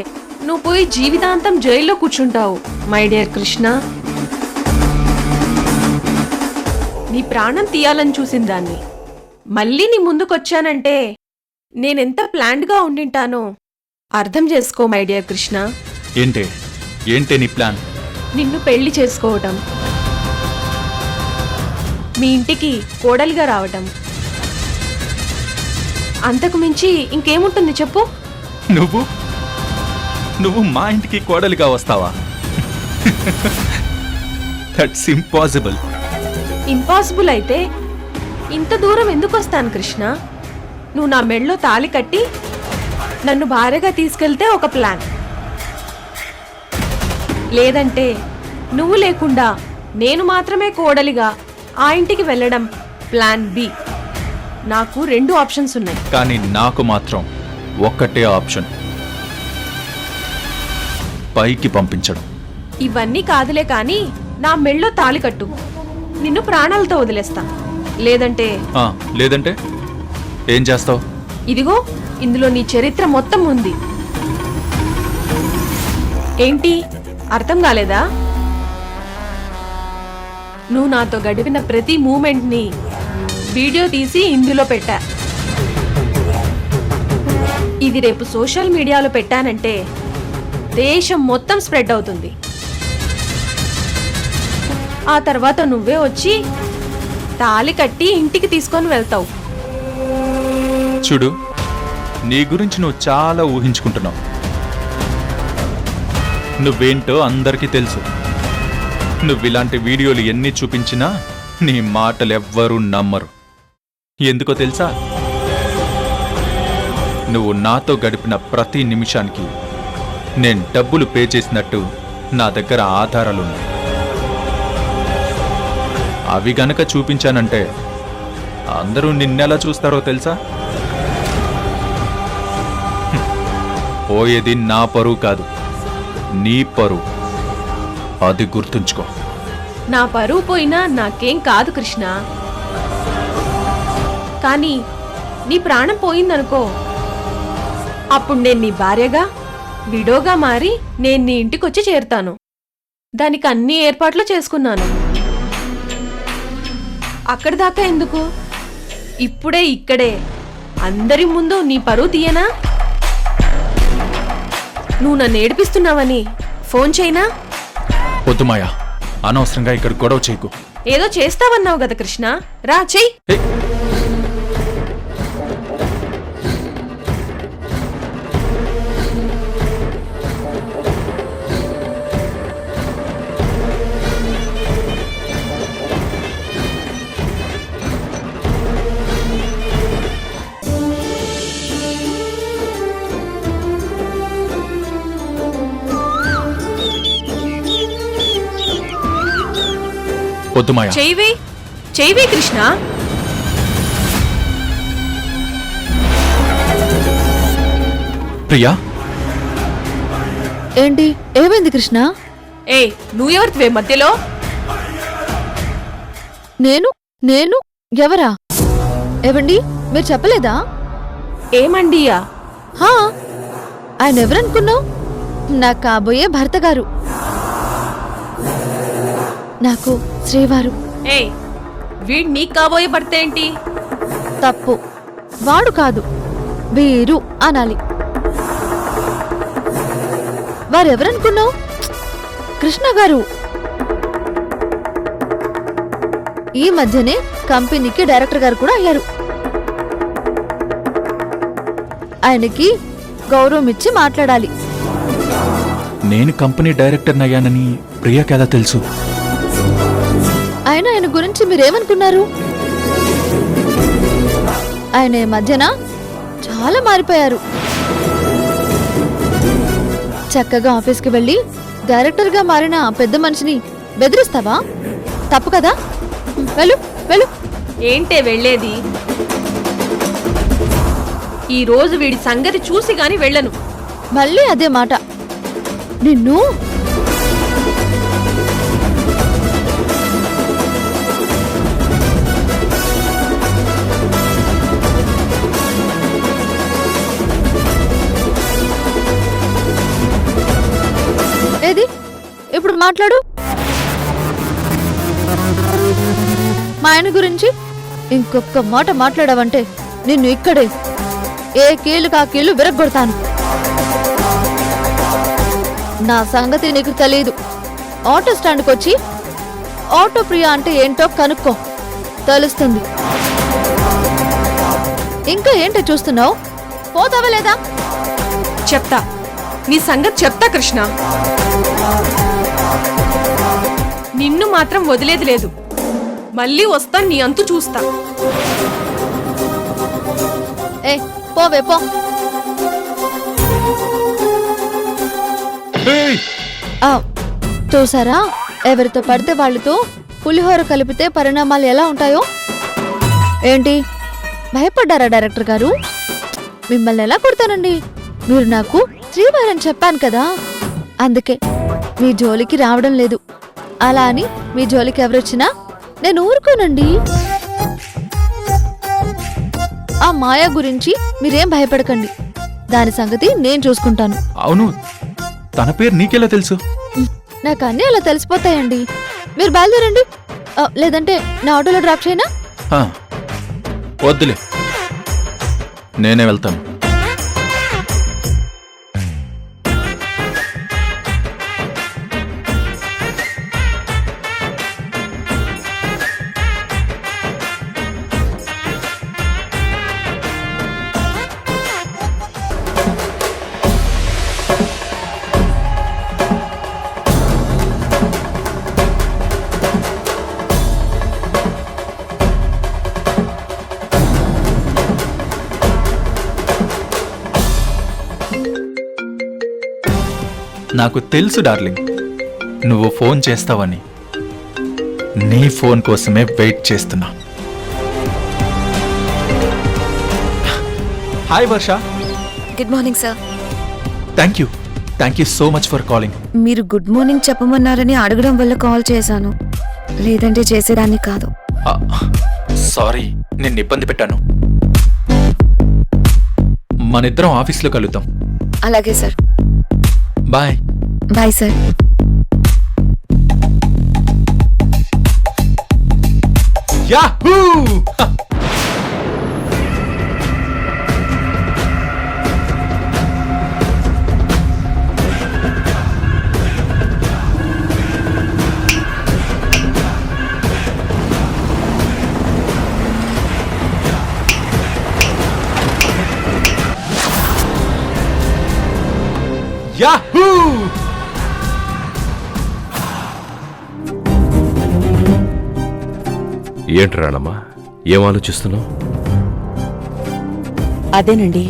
నువ్వు పోయి జీవితాంతం జైల్లో కూర్చుంటావు మై డియర్ కృష్ణ. నీ ప్రాణం తీయాలని చూసిన దాన్ని మళ్ళీ నీ ముందుకొచ్చానంటే నేనెంత ప్లాన్డ్గా ఉండింటానో అర్థం చేసుకో మై డియర్ కృష్ణ. ఏంటే నీ ప్లాన్? నిన్ను పెళ్లి చేసుకోవటం, మీ ఇంటికి కోడలిగా రావటం, అంతకు మించి ఇంకేముంటుంది చెప్పు? నువ్వు మా ఇంటికి కోడలిగా వస్తావా? That's impossible. ఇంపాసిబుల్ అయితే ఇంత దూరం ఎందుకు వస్తాను కృష్ణ? నువ్వు నా మెళ్ళో తాళి కట్టి నన్ను భార్యగా తీసుకెళ్తే ఒక ప్లాన్, లేదంటే నువ్వు లేకుండా నేను మాత్రమే కోడలిగా ఆ ఇంటికి వెళ్ళడం ప్లాన్ బి. నాకు 2 ఆప్షన్స్ ఉన్నాయి. కానీ నాకు మాత్రం ఒక్కటే ఆప్షన్, పైకి పంపించడం. ఇవన్నీ కాదులే కానీ నా మెళ్ళో తాళి కట్టు, నిన్ను ప్రాణాలతో వదిలేస్తా. లేదంటే ఏం చేస్తావు? ఇదిగో ఇందులో నీ చరిత్ర మొత్తం ఉంది. ఏంటి అర్థం కాలేదా? నువ్వు నాతో గడిపిన ప్రతి మూమెంట్ని వీడియో తీసి ఇందులో పెట్టా. ఇది రేపు సోషల్ మీడియాలో పెట్టానంటే దేశం మొత్తం స్ప్రెడ్ అవుతుంది. ఆ తర్వాత నువ్వే వచ్చి తాళి కట్టి ఇంటికి తీసుకొని వెళ్తావు. చూడు, నీ గురించి నువ్వు చాలా ఊహించుకుంటున్నావు. నువ్వేంటో అందరికీ తెలుసు. నువ్విలాంటి వీడియోలు ఎన్ని చూపించినా నీ మాటలెవ్వరూ నమ్మరు. ఎందుకో తెలుసా? నువ్వు నాతో గడిపిన ప్రతి నిమిషానికి నేను డబ్బులు పే చేసినట్టు నా దగ్గర ఆధారాలున్నాయి. అవి గనక చూపించానంటే అందరూ నిన్నెలా చూస్తారో తెలుసా? పోయేది నా పరువు కాదు, నీ పరువు. అది గుర్తుంచుకో. నా పరువు పోయినా నాకేం కాదు కృష్ణ, కానీ నీ ప్రాణం పోయిందనుకో, అప్పుడు నేను నీ భార్యగా విడోగా మారి నేను నీ ఇంటికొచ్చి చేరుతాను. దానికి అన్ని ఏర్పాట్లు చేసుకున్నాను. అక్కడి దాకా ఎందుకు, ఇప్పుడే ఇక్కడే అందరి ముందు నీ పరువు తీయనా? నువ్వు నన్ను ఏడిపిస్తున్నావని ఫోన్ చేయనా? వద్దు మాయా, అనవసరంగా ఇక్కడ గొడవ చేయకు. ఏదో చేస్తావన్నావు కదా కృష్ణ, రా చెయ్యి. వద్దు మాయా. చెయ్యి కృష్ణ. ప్రియా, ఏంటి ఏమైంది కృష్ణ? నువ్వెవరివే మధ్యలో? నేను ఎవరా? ఏవండి మీరు చెప్పలేదా? ఏమండియా? ఆయన ఎవరనుకున్నావు? నా కాబోయే భర్త గారు, నాకు శ్రీవారు. వీడు నీకు కాబోయే భర్త ఏంటి? తప్పు, వాడు కాదు, వీరు అనాలి. వారెవరనుకున్నావు? కృష్ణ గారు. ఈ మధ్యనే కంపెనీకి డైరెక్టర్ గారు కూడా అయ్యారు. ఆయనకి గౌరవం ఇచ్చి మాట్లాడాలి. నేను కంపెనీ డైరెక్టర్ అయ్యానని ప్రియాకి ఎలా తెలుసు? ఆయన గురించి మీరేమనుకున్నారు? ఆయన ఈ మధ్యన చాలా మారిపోయారు. చక్కగా ఆఫీస్కి వెళ్ళి డైరెక్టర్గా మారిన పెద్ద మనిషిని బెదిరిస్తావా? తప్పు కదా. వెళ్ళు వెళ్ళు. ఏంటే వెళ్ళేది? ఈ రోజు వీడి సంగతి చూసి గాని వెళ్ళను. మళ్ళీ అదే మాట. నిన్ను ఏది ఇప్పుడు మాట్లాడు. మా ఆయన గురించి ఇంకొక మాట మాట్లాడావంటే నిన్ను ఇక్కడే ఏ కీలు కా కీలు విరగ్గొడతాను. నా సంగతి నీకు తెలీదు. ఆటో స్టాండ్కి వచ్చి ఆటో ప్రియ అంటే ఏంటో కనుక్కో, తెలుస్తుంది. ఇంకా ఏంటో చూస్తున్నావు? పోతావా లేదా? చెప్తా, నీ సంగతి చెప్తా కృష్ణ. నిన్ను మాత్రం వదిలేది లేదు. మళ్ళీ వస్తా, నీ అంతు చూస్తా. ఏ పోవే పో. చూసారా, ఎవరితో పడితే వాళ్ళతో పులిహోర కలిపితే పరిణామాలు ఎలా ఉంటాయో? ఏంటి భయపడ్డారా డైరెక్టర్ గారు? మిమ్మల్ని ఎలా కొడతానండి? మీరు నాకు శ్రీవారని చెప్పాను కదా, అందుకే మీ జోలికి రావడం లేదు. అలా అని మీ జోలికి ఎవరొచ్చినా నేను ఊరుకోనండి. ఆ మాయ గురించి మీరేం భయపడకండి, దాని సంగతి నేను చూసుకుంటాను. అవును, తన పేరు నీకెలా తెలుసు? నాకు అన్నీ అలా తెలిసిపోతాయండి. మీరు బయలుదేరండి, లేదంటే నా ఆటోలో డ్రాప్ చేయనా? వద్దులే, నేనే వెళ్తాను. నాకు తెలుసు డార్లింగ్, నువ్వు ఫోన్ చేస్తావని. నీ ఫోన్ కోసమే వెయిట్ చేస్తున్నా. Hi Varsha. Good morning sir. Thank you so much for calling. మీరు గుడ్ మార్నింగ్ చెప్పమన్నారని అడగడం వల్ల కాల్ చేశాను, లేదంటే చేసేదాన్ని కాదు. సారీ, నిన్ను ఇబ్బంది పెట్టాను. మనిద్దరం ఆఫీస్లో కలుద్దాం. అలాగే sir. Bye. Bye sir. Yahoo! Yahoo! ఏంటి రాణమ్మా, ఏం ఆలోచిస్తున్నావు? అదేనండి,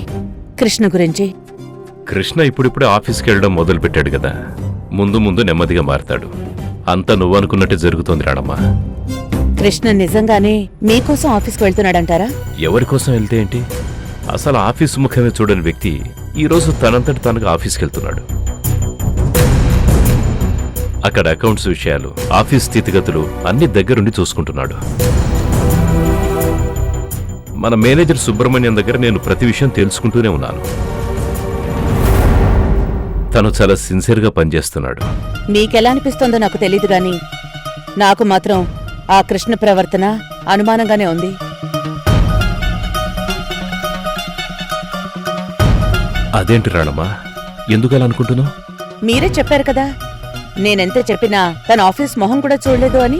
కృష్ణ గురించి. కృష్ణ ఇప్పుడిప్పుడే ఆఫీస్కి వెళ్ళడం మొదలుపెట్టాడు కదా, ముందు ముందు నెమ్మదిగా మారతాడు. అంతా నువ్వు అనుకున్నట్టే జరుగుతోంది రాణమ్మా. కృష్ణ నిజంగానే మీకోసం ఆఫీస్కి వెళ్తున్నాడంటారా? ఎవరి కోసం వెళ్తే ఏంటి? అసలు ఆఫీసు ముఖమే చూడని వ్యక్తి ఈరోజు తనంతటి తనగా ఆఫీస్కి వెళ్తున్నాడు. అక్కడ అకౌంట్స్ విషయాలు, ఆఫీస్ స్థితిగతులు అన్ని దగ్గరుండి చూసుకుంటున్నాడు. మన మేనేజర్ సుబ్రహ్మణ్యం దగ్గర నేను ప్రతి విషయం తెలుసుకుంటూనే ఉన్నాను. తను చాలా సిన్సియర్గా పనిచేస్తున్నాడు. మీకెలా అనిపిస్తోందో నాకు తెలీదు గాని నాకు మాత్రం ఆ కృష్ణ ప్రవర్తన అనుమానంగానే ఉంది. అదేంటి రాణమ్మా, ఎందుకలా అనుకుంటున్నావు? మీరే చెప్పారు కదా, నేనెంత చెప్పినా తన ఆఫీస్ మొహం కూడా చూడలేదు అని.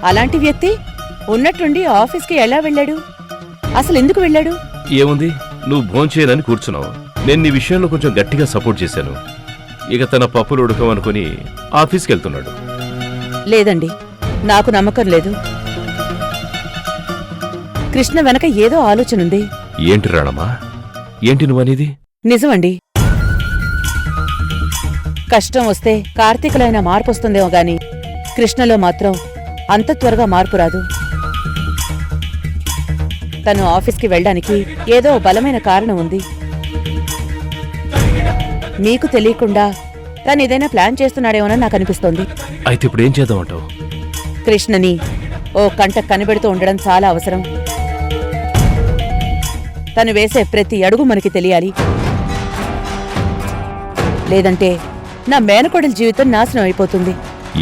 అలాంటి వ్యక్తి ఉన్నట్టుండి ఆఫీస్కి ఎలా వెళ్ళాడు? అసలు ఎందుకు వెళ్ళాడు? ఏముంది, నువ్వు భోంచేయనని కూర్చున్నావు. నేను నీ విషయంలో కొంచెం గట్టిగా సపోర్ట్ చేశాను. ఇక తన పప్పులు ఉడకమనుకుని ఆఫీస్కి వెళ్తున్నాడు. లేదండి, నాకు నమ్మకం లేదు. కృష్ణ వెనక ఏదో ఆలోచనుంది. ఏంటి రాణమ్మా, ఏంటి నువ్వనేది? నిజమండి. కష్టం వస్తే కార్తీకులైన మార్పు వస్తుందేమో గాని కృష్ణలో మాత్రం అంత త్వరగా మార్పు రాదు. తను ఆఫీస్కి వెళ్ళడానికి ఏదో బలమైన కారణం ఉంది. మీకు తెలియకుండా తను ఏదైనా ప్లాన్ చేస్తున్నాడేమోనని నాకు అనిపిస్తోంది. అయితే ఇప్పుడు ఏం చేద్దామంటావు? కృష్ణని ఓ కంట కనిపెడుతూ ఉండడం చాలా అవసరం. తను వేసే ప్రతి అడుగు మనకి తెలియాలి. లేదంటే నా మేనకోడలి జీవితం నాశనం అయిపోతుంది.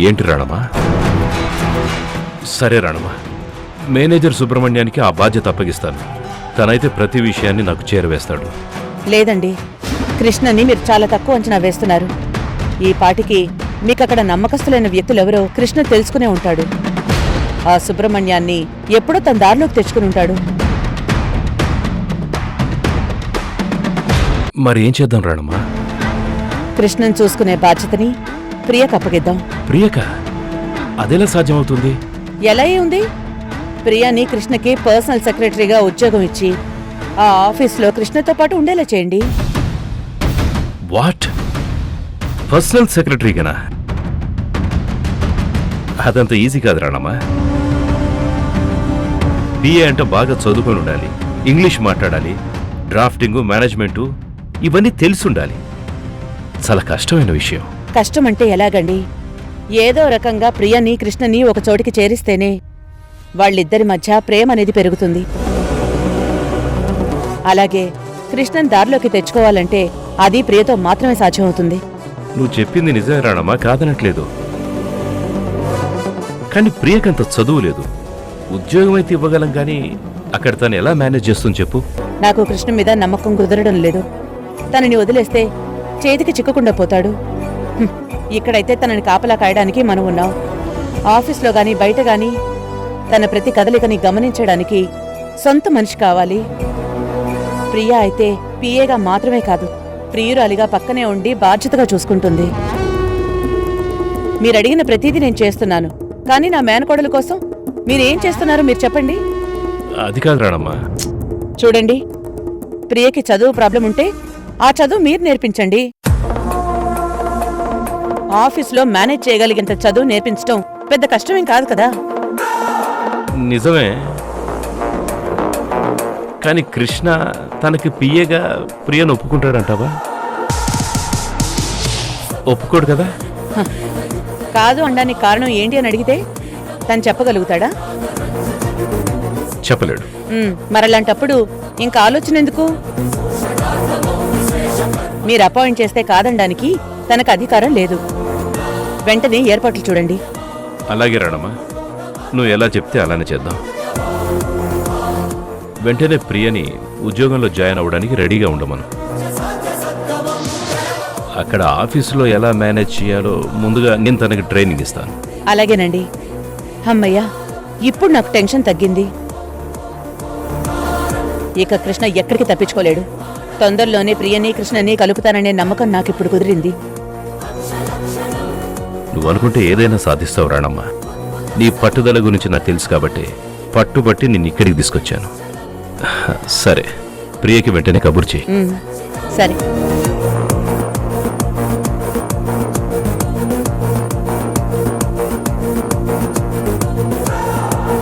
ఏంటి రాణమ్మా? సరే రాణమ్మా, మేనేజర్ సుబ్రహ్మణ్యానికి ఆ బాధ్యత అప్పగిస్తాను. తనైతే ప్రతి విషయాన్ని నాకు చేరవేస్తాడు. లేదండి, కృష్ణని మీరు చాలా తక్కువ అంచనా వేస్తున్నారు. ఈ పాటికి మీకక్కడ నమ్మకస్తులైన వ్యక్తులెవరో కృష్ణ తెలుసుకునే ఉంటాడు. ఆ సుబ్రహ్మణ్యాన్ని ఎప్పుడో తన దారిలోకి తెచ్చుకుని ఉంటాడు. మరి ఏం చేద్దాం రాణమ్మా? కృష్ణను చూసుకునే బాధ్యతని ప్రియకు అప్పగిద్దాం. ప్రియక? అదెలా సాధ్యమవుతుంది? ఎలా ఉంది? ప్రియాని కృష్ణకి పర్సనల్ సెక్రటరీగా ఉద్యోగం ఇచ్చి ఆ ఆఫీస్లో కృష్ణతో పాటు ఉండేలా చేయండి. వాట్? పర్సనల్ సెక్రటరీగానా? అదంత ఈజీ కాదు రాణమ్మా. బిఏ అంటే బాగా చదువుకొని ఉండాలి, ఇంగ్లీష్ మాట్లాడాలి, డ్రాఫ్టింగు, మేనేజ్మెంటు ఇవన్నీ తెలిసుండాలి. చాలా కష్టమైన విషయం. కష్టమంటే ఎలాగండి? ఏదో రకంగా ప్రియని కృష్ణని ఒక చోటికి చేరిస్తేనే వాళ్ళిద్దరి మధ్య ప్రేమ అనేది పెరుగుతుంది. అలాగే కృష్ణన్ దారిలోకి తెచ్చుకోవాలంటే అది ప్రియతో మాత్రమే సాధ్యమవుతుంది. నువ్వు చెప్పింది నిజమే రాణమ్మా, కాదనట్లేదు. కానీ ప్రియకంత చదువు లేదు. ఉద్యోగం అయితే ఇవ్వగలం కానీ అక్కడ తను ఎలా మేనేజ్ చేస్తుంది చెప్పు? నాకు కృష్ణ మీద నమ్మకం కుదరడం లేదు. తనని వదిలేస్తే చేతికి చిక్కకుండా పోతాడు. ఇక్కడైతే తనని కాపలా కాయడానికి మనం ఉన్నాం. ఆఫీస్లో గాని బయట గాని తన ప్రతి కదలికని గమనించడానికి సొంత మనిషి కావాలి. ప్రియా అయితే పిఏగా మాత్రమే కాదు, ప్రియురాలిగా పక్కనే ఉండి బాధ్యతగా చూసుకుంటుంది. మీరడిగిన ప్రతిదీ నేను చేస్తున్నాను, కానీ నా మేనకోడల కోసం మీరేం చేస్తున్నారో మీరు చెప్పండి. అది కాదు రాణమ్మా. చూడండి, ప్రియకి చదువు ప్రాబ్లం ఉంటే ఆ చదువు మీరు నేర్పించండి. ఆఫీస్లో మేనేజ్ చేయగలిగినంత చదువు నేర్పించడం పెద్ద కష్టమేం కాదు కదా. నిజమే, కానీ కృష్ణ తనకి పిఏగా ప్రియను ఒప్పుకుంటాడంటావా? ఒప్పుకోడు కదా. కాదు అనడానికి కారణం ఏంటి అని అడిగితే తను చెప్పగలుగుతాడా? చెప్పలేడు. మరలాంటప్పుడు ఇంకా ఆలోచన ఎందుకు? మీరు అపాయింట్ చేస్తే కాదనడానికి తనకు అధికారం లేదు. వెంటనే ఏర్పాట్లు చూడండి. అలాగే రాణమ్మా, నువ్వు ఎలా చెప్తే అలానే చేద్దాం. వెంటనే ప్రియని ఉద్యోగంలో జాయిన్ అవ్వడానికి రెడీగా ఉండమను. అక్కడ ఆఫీసులో ఎలా మేనేజ్ చేయాలో ముందుగా నేను తనకి ట్రైనింగ్ ఇస్తాను. అలాగేనండి. అమ్మయ్యా, ఇప్పుడు నాకు టెన్షన్ తగ్గింది. ఇక కృష్ణ ఎక్కడికి తప్పించుకోలేడు. తొందరలోనే ప్రియని కృష్ణని కలుపుతాననే నమ్మకం నాకిప్పుడు కుదిరింది. నువ్వు అనుకుంటే ఏదైనా సాధిస్తావు రాణమ్మా. నీ పట్టుదల గురించి నాకు తెలుసు కాబట్టి పట్టుబట్టి నిన్ను ఇక్కడికి తీసుకొచ్చాను. సరే, ప్రియకి వెంటనే కబురు చేయి. సరే.